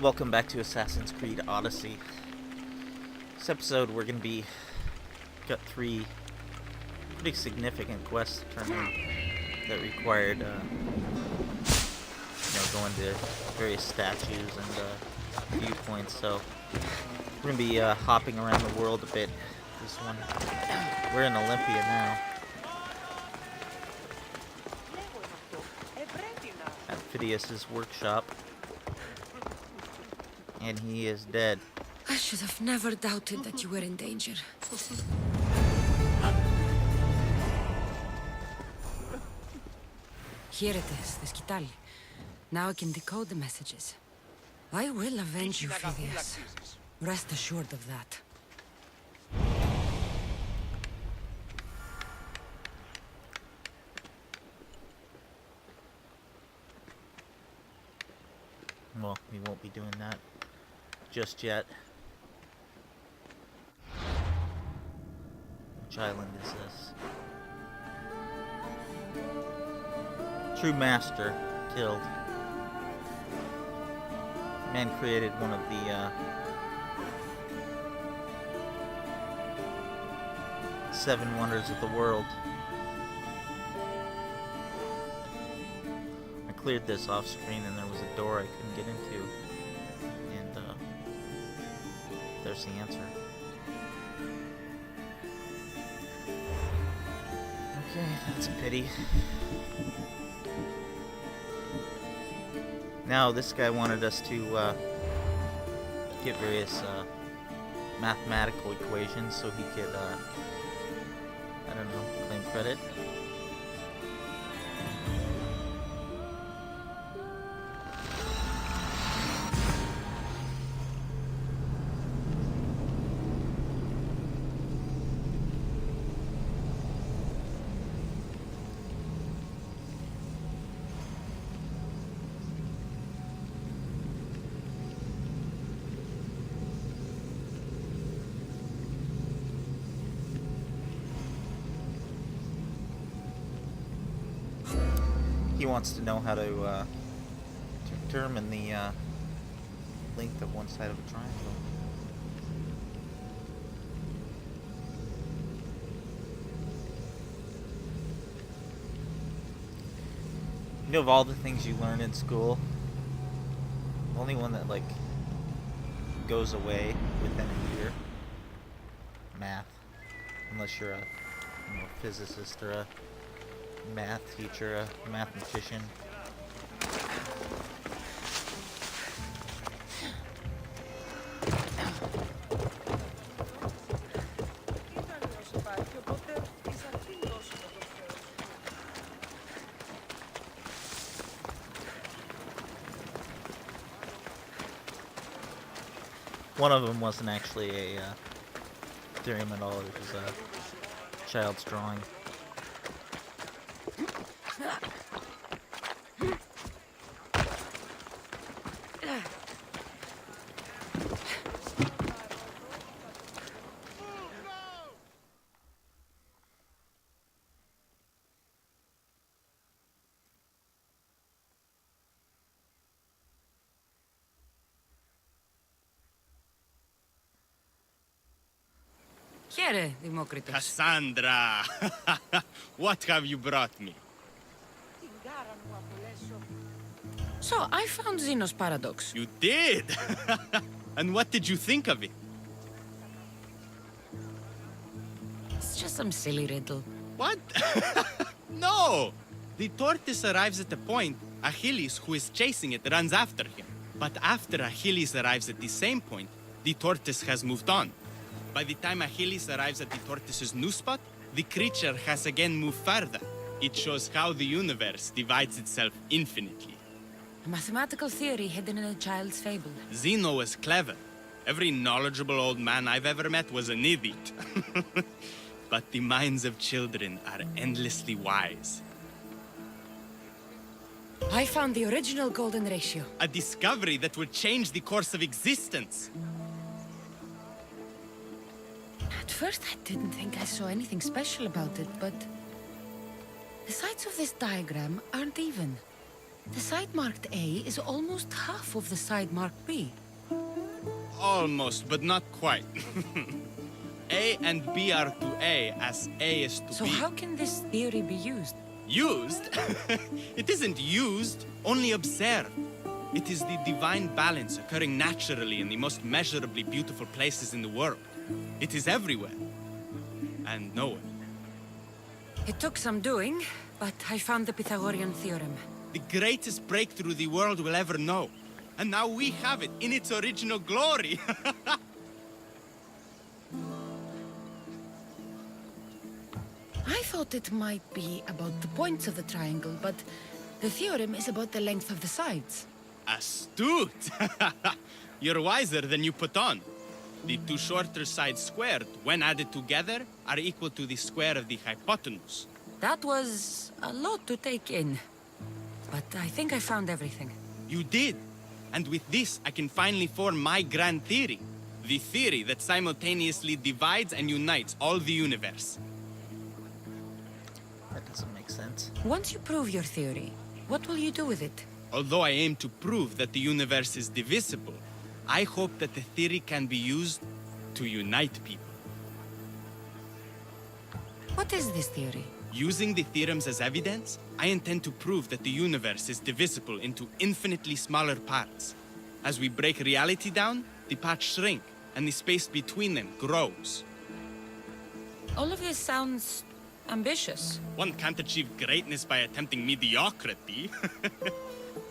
Welcome back to Assassin's Creed Odyssey. This episode we're going to be got 3 pretty significant quests to turn in that required going to various statues and viewpoints. So we're going to be hopping around the world a bit. This one, we're in Olympia now. At Phidias's workshop. And he is dead. I should have never doubted that you were in danger. Here it is, the Skital. Now I can decode the messages. I will avenge you, Phidias. Rest assured of that. Well, we won't be doing that just yet. Which island is this? True master killed. Man created one of the 7 wonders of the world. I cleared this off screen and there was a door I couldn't get into. And there's the answer. Okay, that's a pity. Now, this guy wanted us to get various mathematical equations so he could, I don't know, claim credit. He wants to know how to determine the length of one side of a triangle. You know, of all the things you learn in school, the only one that goes away within a year, math. Unless you're a physicist or a math teacher, a mathematician. One of them wasn't actually a theorem at all, it was a child's drawing. Here, Democritus. Kassandra! What have you brought me? So, I found Zeno's paradox. You did? And what did you think of it? It's just some silly riddle. What? No! The tortoise arrives at a point, Achilles, who is chasing it, runs after him. But after Achilles arrives at the same point, the tortoise has moved on. By the time Achilles arrives at the tortoise's new spot, the creature has again moved further. It shows how the universe divides itself infinitely. A mathematical theory hidden in a child's fable. Zeno was clever. Every knowledgeable old man I've ever met was an idiot. But the minds of children are endlessly wise. I found the original golden ratio. A discovery that would change the course of existence. At first, I didn't think I saw anything special about it, but the sides of this diagram aren't even. The side marked A is almost half of the side marked B. Almost, but not quite. A and B are to A as A is to So B. how can this theory be used? Used? It isn't used, only observed. It is the divine balance occurring naturally in the most measurably beautiful places in the world. It is everywhere. And nowhere. It took some doing, but I found the Pythagorean theorem. The greatest breakthrough the world will ever know. And now we have it in its original glory. I thought it might be about the points of the triangle, but the theorem is about the length of the sides. Astute! You're wiser than you put on. The two shorter sides squared, when added together, are equal to the square of the hypotenuse. That was a lot to take in. But I think I found everything. You did! And with this, I can finally form my grand theory. The theory that simultaneously divides and unites all the universe. That doesn't make sense. Once you prove your theory, what will you do with it? Although I aim to prove that the universe is divisible, I hope that the theory can be used to unite people. What is this theory? Using the theorems as evidence, I intend to prove that the universe is divisible into infinitely smaller parts. As we break reality down, the parts shrink, and the space between them grows. All of this sounds ambitious. One can't achieve greatness by attempting mediocrity.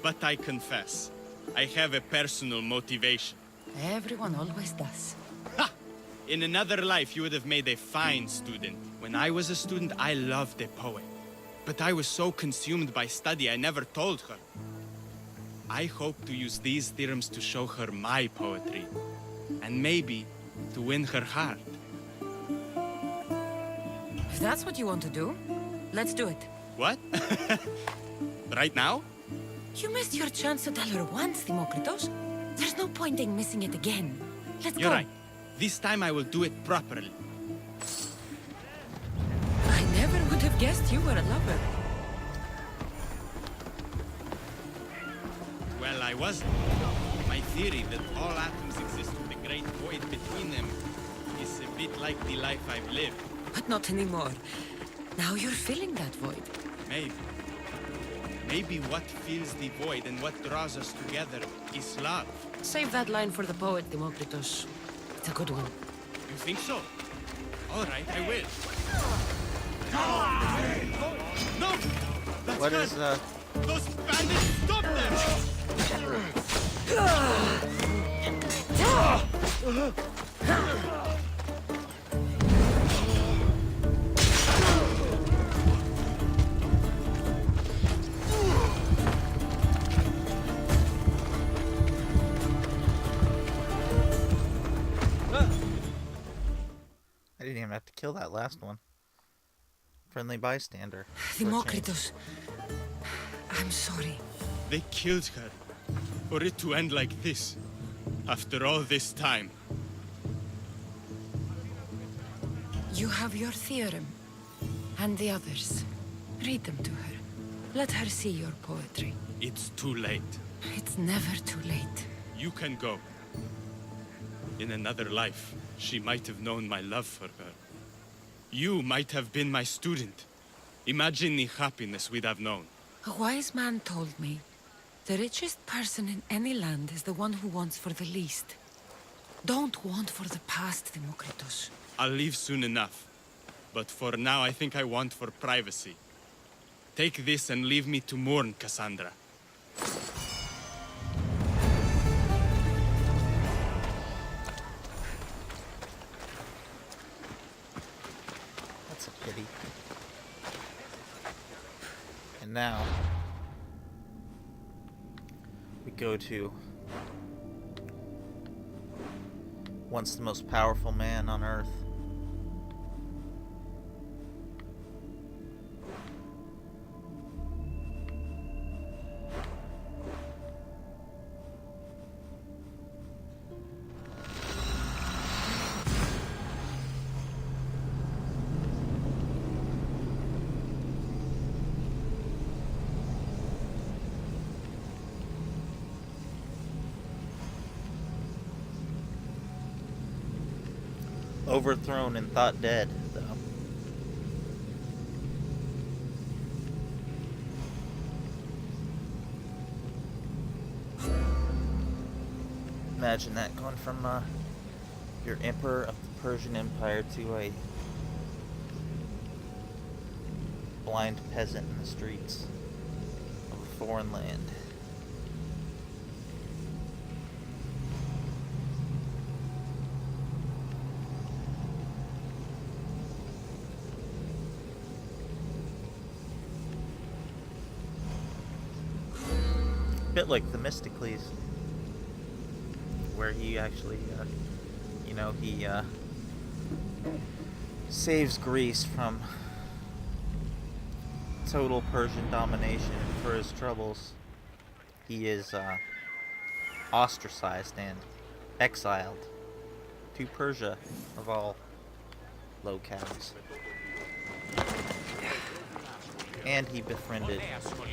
But I confess, I have a personal motivation. Everyone always does. Ha! In another life, you would have made a fine student. When I was a student, I loved a poet. But I was so consumed by study, I never told her. I hope to use these theorems to show her my poetry. And maybe to win her heart. If that's what you want to do, let's do it. What? Right now? You missed your chance to tell her once, Demokritos. There's no point in missing it again. Let's You're go. right. This time I will do it properly. I never would have guessed you were a lover. Well, I wasn't. My theory that all atoms exist with a great void between them is a bit like the life I've lived. But not anymore. Now you're filling that void. Maybe. Maybe what fills the void and what draws us together is love. Save that line for the poet, Demokritos. It's a good one. You think so? All right, I will. No! That's What good. is, Those bandits, stop them! I didn't even have to kill that last one. Friendly bystander. for a change. Demokritos. I'm sorry. They killed her. For it to end like this. After all this time. You have your theorem. And the others. Read them to her. Let her see your poetry. It's too late. It's never too late. You can go. In another life, she might have known my love for her. You might have been my student. Imagine the happiness we'd have known. A wise man told me, the richest person in any land is the one who wants for the least. Don't want for the past, Demokritos. I'll leave soon enough. But for now, I think I want for privacy. Take this and leave me to mourn, Kassandra. That's a pity. And now we go to once the most powerful man on Earth. overthrown and thought dead, though. Imagine that, going from your emperor of the Persian Empire to a blind peasant in the streets of a foreign land. A bit like Themistocles, where he actually, he saves Greece from total Persian domination. For his troubles, he is ostracized and exiled to Persia, of all locales. And he befriended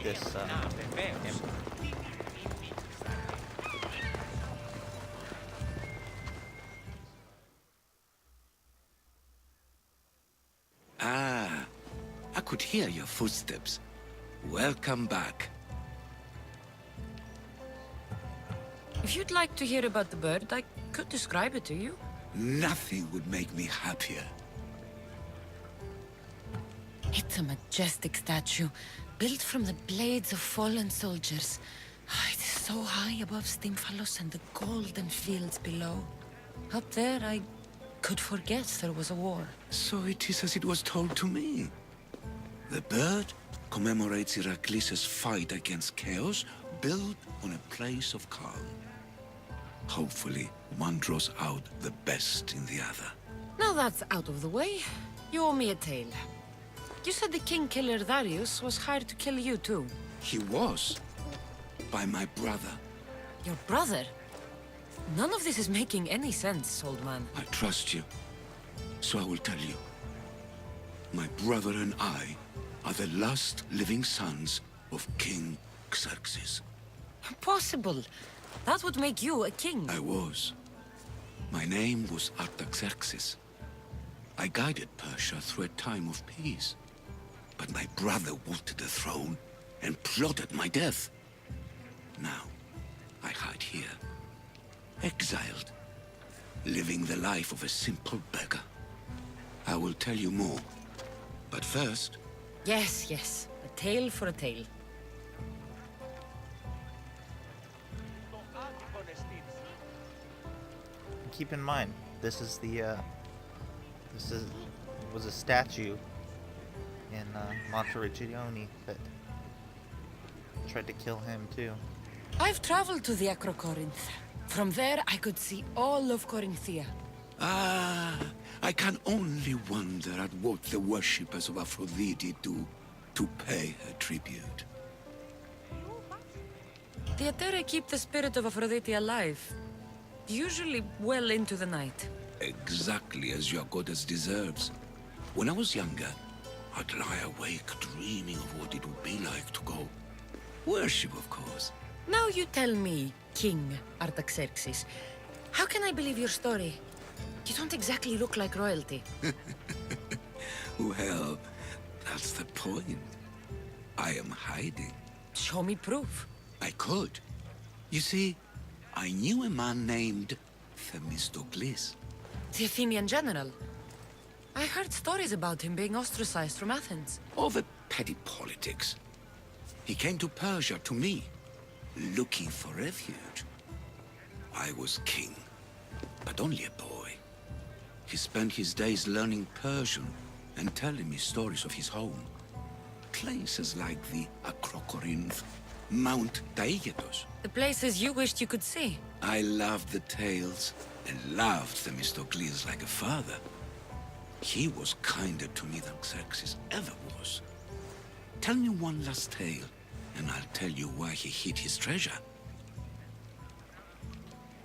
this emperor. Ah, I could hear your footsteps. Welcome back. If you'd like to hear about the bird, I could describe it to you. Nothing would make me happier. It's a majestic statue, built from the blades of fallen soldiers. It is so high above Stymphalos and the golden fields below. Up there, I could forget there was a war. So it is as it was told to me. The bird commemorates Heracles' fight against chaos, built on a place of calm. Hopefully, one draws out the best in the other. Now that's out of the way, you owe me a tale. You said the king killer Darius was hired to kill you too. He was. By my brother. Your brother? None of this is making any sense, old man. I trust you, so I will tell you. My brother and I are the last living sons of King Xerxes. Impossible. That would make you a king. I was. My name was Artaxerxes. I guided Persia through a time of peace. But my brother wanted the throne and plotted my death. Now, I hide here, exiled, living the life of a simple beggar. I will tell you more, but first... Yes, yes. A tale for a tale. Keep in mind, this was a statue in Monteriggioni that tried to kill him too. I've traveled to the Acrocorinth. From there, I could see all of Corinthia. Ah, I can only wonder at what the worshippers of Aphrodite do to pay her tribute. The Aether keep the spirit of Aphrodite alive. Usually well into the night. Exactly as your goddess deserves. When I was younger, I'd lie awake dreaming of what it would be like to go. Worship, of course. Now you tell me, King Artaxerxes, how can I believe your story? You don't exactly look like royalty. Well, that's the point. I am hiding. Show me proof. I could. You see, I knew a man named Themistocles. The Athenian general. I heard stories about him being ostracized from Athens. Over petty politics. He came to Persia to me, looking for refuge. I was king, but only a boy. He spent his days learning Persian and telling me stories of his home. Places like the Acrocorinth, Mount Taygetos. The places you wished you could see. I loved the tales and loved Themistocles like a father. He was kinder to me than Xerxes ever was. Tell me one last tale, and I'll tell you why he hid his treasure.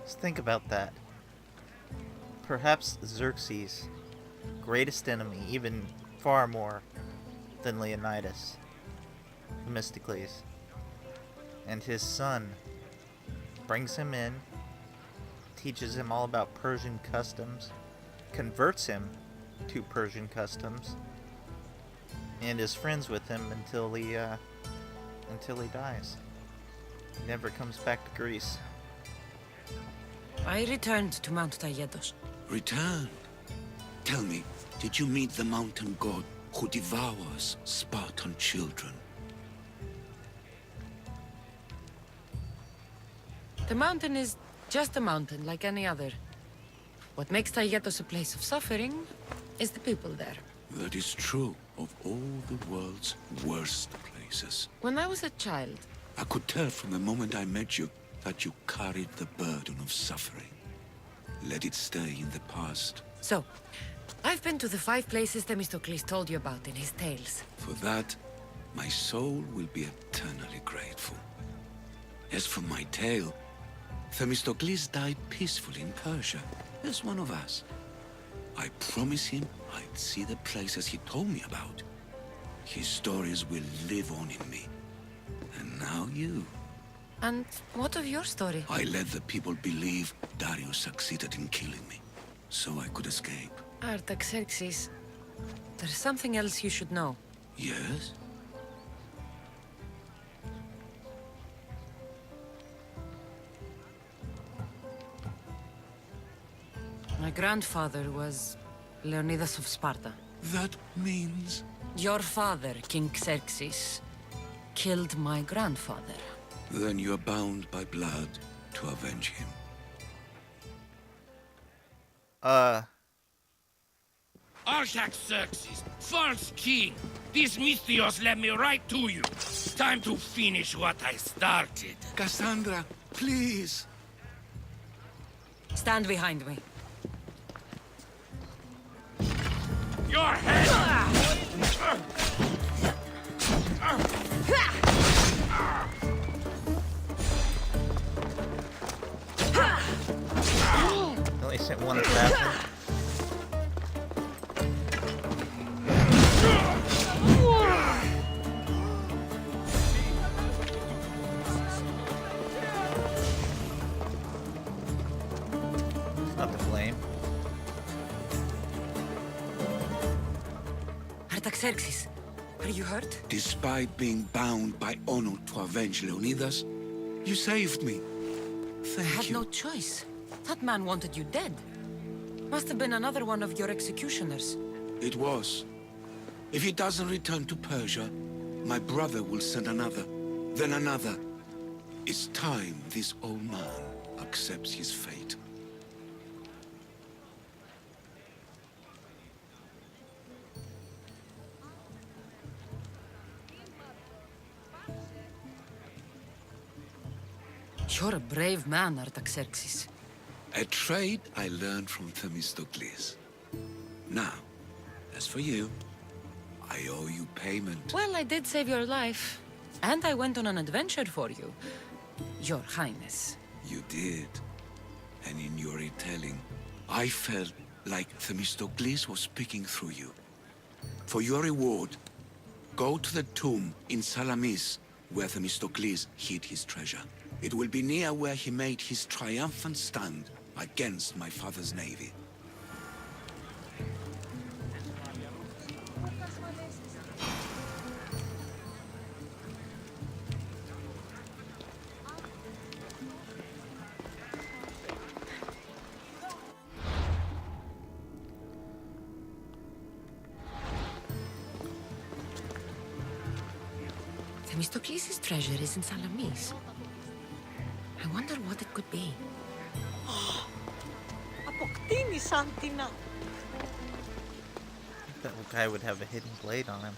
Just think about that. Perhaps Xerxes' greatest enemy, even far more than Leonidas, Themistocles, and his son brings him in, teaches him all about Persian customs, converts him to Persian customs and is friends with him until he dies. He never comes back to Greece. I returned to Mount Taygetos. Returned? Tell me, did you meet the mountain god who devours Spartan children? The mountain is just a mountain like any other. What makes Taygetos a place of suffering is the people there. That is true of all the world's worst places. When I was a child, I could tell from the moment I met you that you carried the burden of suffering. Let it stay in the past. So, I've been to the 5 places Themistocles told you about in his tales. For that, my soul will be eternally grateful. As for my tale, Themistocles died peacefully in Persia, as one of us. I promise him I'd see the places he told me about. His stories will live on in me. And now you. And what of your story? I let the people believe Darius succeeded in killing me, so I could escape. Artaxerxes, there's something else you should know. Yes? My grandfather was Leonidas of Sparta. That means... Your father, King Xerxes, killed my grandfather. Then you are bound by blood to avenge him. Artaxerxes, false king! These Mythios led me right to you. Time to finish what I started. Kassandra, please! Stand behind me. Your head! Only sent one assassin. It's not to blame. Artaxerxes, are you hurt? Despite being bound by honor to avenge Leonidas, you saved me. I Thank had you. no choice. That man wanted you dead. Must have been another one of your executioners. It was. If he doesn't return to Persia, my brother will send another, then another. It's time this old man accepts his fate. You're a brave man, Artaxerxes. A trade I learned from Themistocles. Now, as for you, I owe you payment. Well, I did save your life. And I went on an adventure for you, Your Highness. You did. And in your retelling, I felt like Themistocles was speaking through you. For your reward, go to the tomb in Salamis, where Themistocles hid his treasure. It will be near where he made his triumphant stand against my father's navy. Themistocles' treasure is in Salamis. I wonder what it could be. Αποκτήνησαν την That guy would have a hidden blade on him.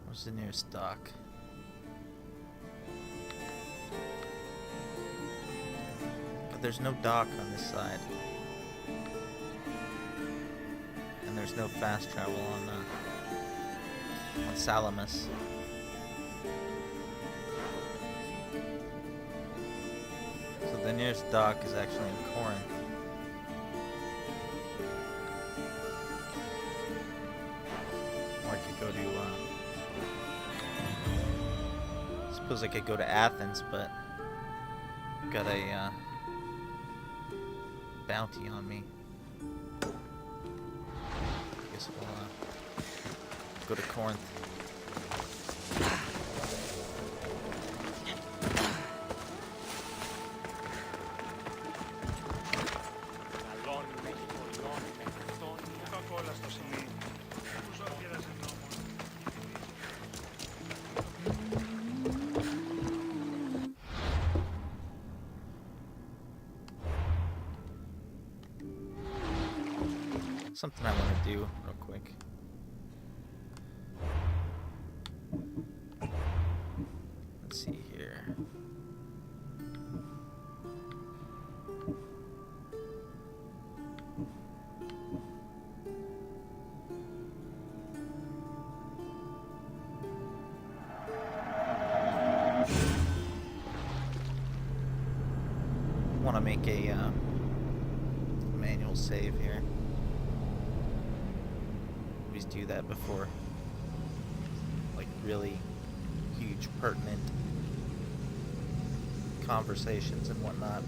Where's the nearest dock? But there's no dock on this side. And there's no fast travel on Salamis. So The nearest dock is actually in Corinth. Or I could go to, suppose I could go to Athens, but got a, bounty on me. I guess we'll, go to Corinth. Something I want to do real quick. Let's see here. I want to make a manual save here. Always do that before, like, really huge, pertinent conversations and whatnot.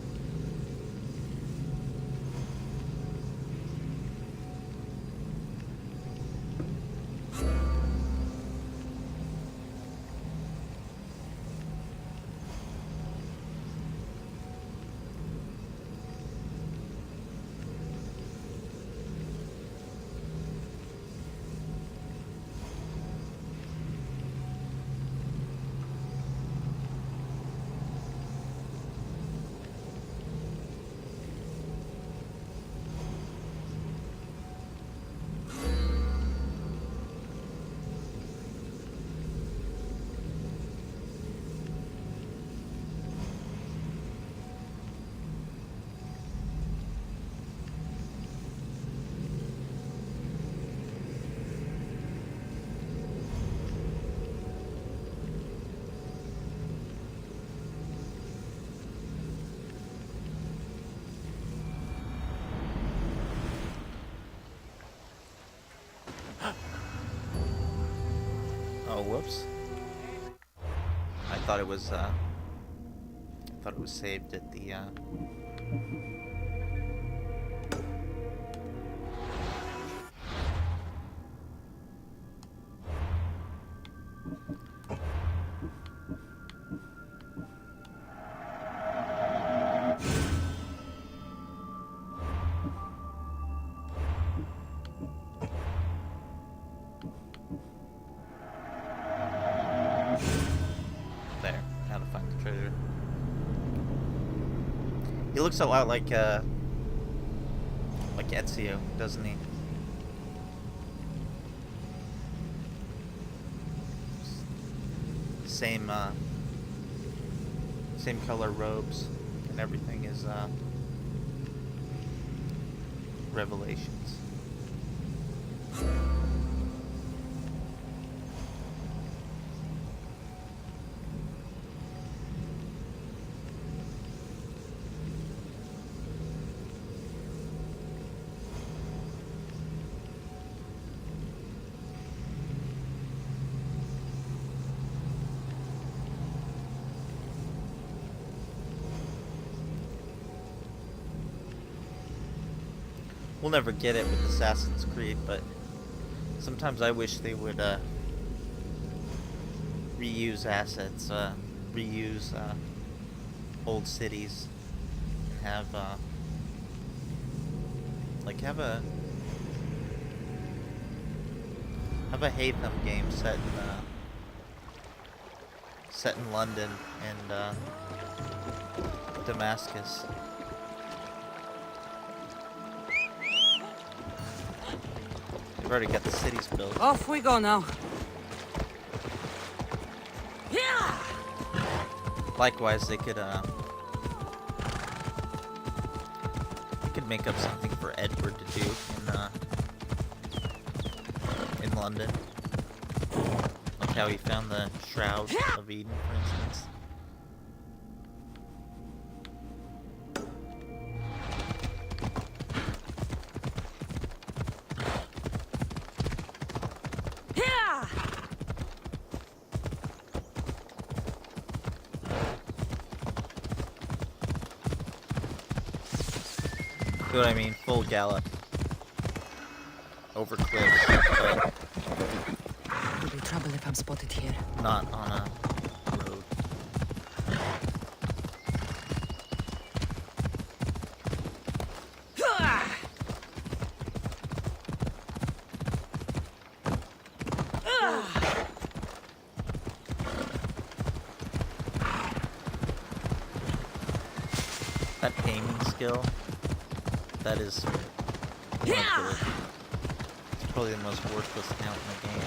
Oh, whoops. I thought it was saved at the, there, how to find the treasure. He looks a lot like Ezio, doesn't he? Same, same color robes and everything is, Revelations. We'll never get it with Assassin's Creed, but sometimes I wish they would reuse assets, reuse old cities, and have like have a Haytham game set in London and Damascus. We've already got the cities built. Off we go now. Likewise, they could make up something for Edward to do in London, like how he found the Shroud of Eden, for instance. See what I mean? Full gallop. Over cliffs, but There'll be trouble if I'm spotted here. not on a road. That aiming skill, that is one of the, it's probably the most worthless count in the game.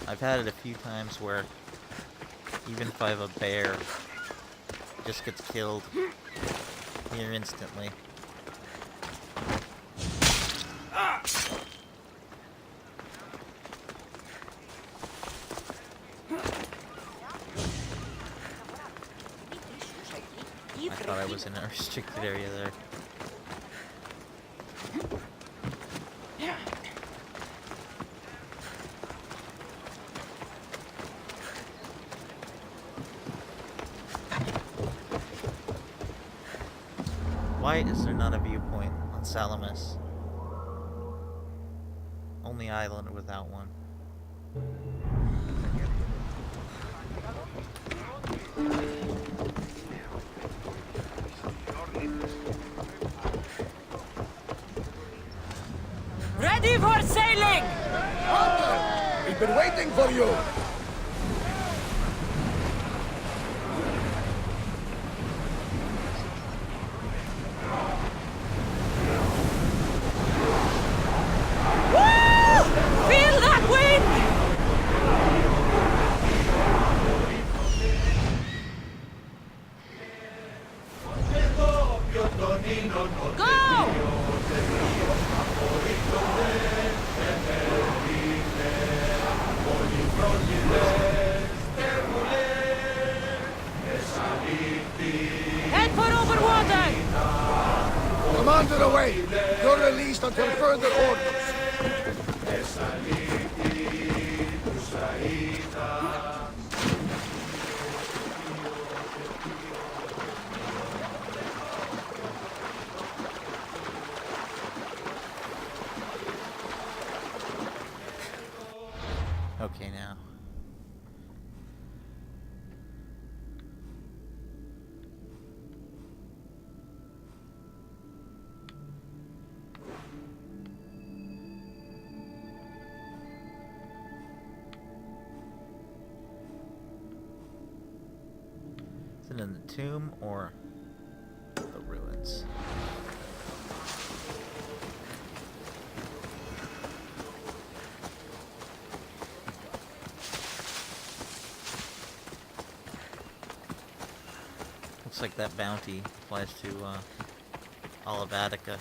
I've had it a few times where even if I have a bear, it just gets killed near instantly. I thought I was in a restricted area there. Why is there not a viewpoint on Salamis? Only island without one. Ready for sailing! We've been waiting for you! Feel that wind! Go! Head for over water! Commander away! You're released until further orders. Okay, now. Is it in the tomb or the ruins? Looks like that bounty applies to all of Attica.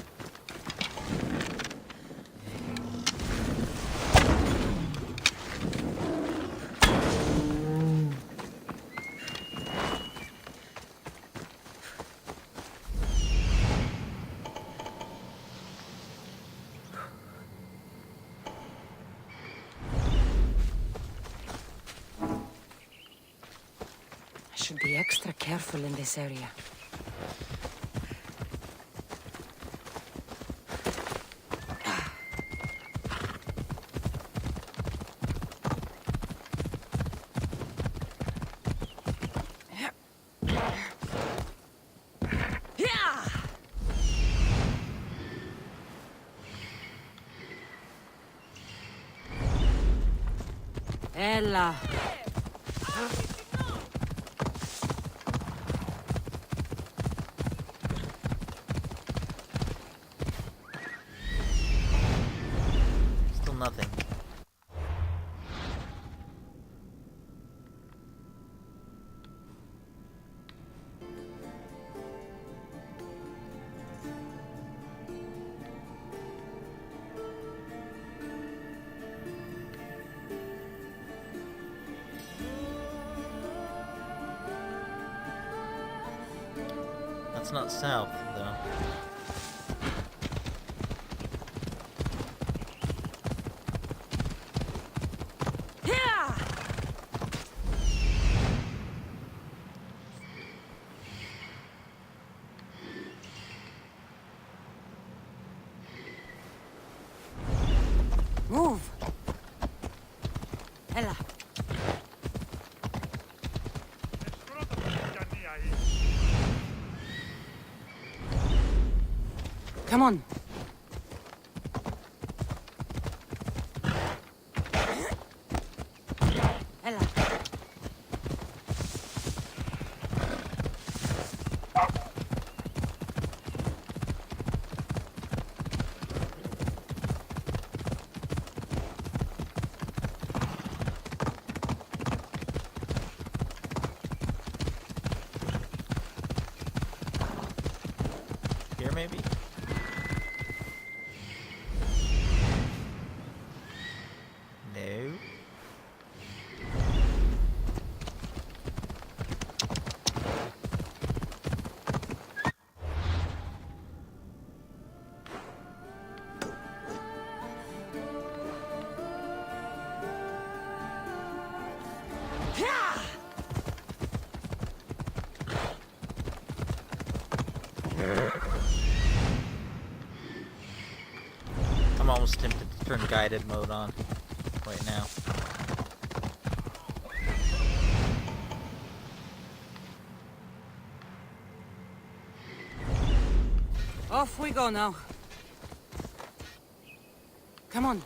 I should be extra careful in this area. Ella. Still nothing. That's not south, though. Hela. Come on. Hela. Here, maybe? No. I'm almost tempted to turn guided mode on right now. Off we go now. Come on.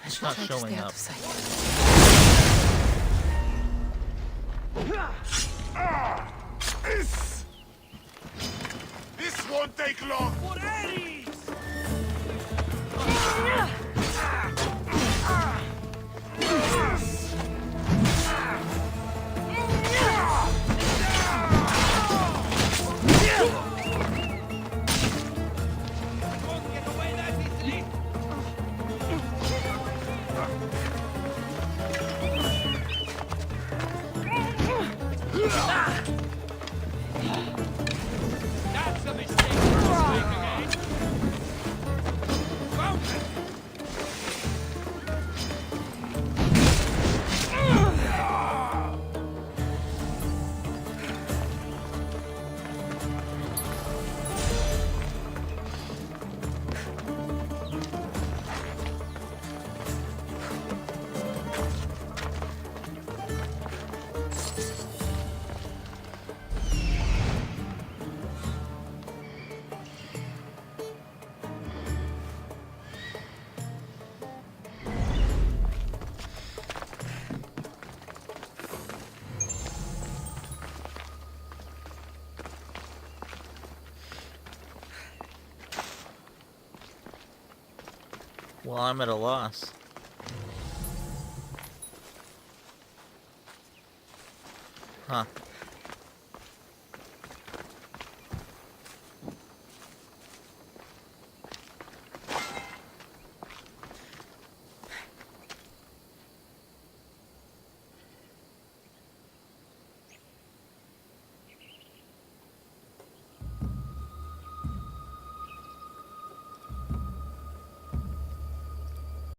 It's not showing up. This won't take long. That's a mistake. Again. Fountain. Well, I'm at a loss. Huh.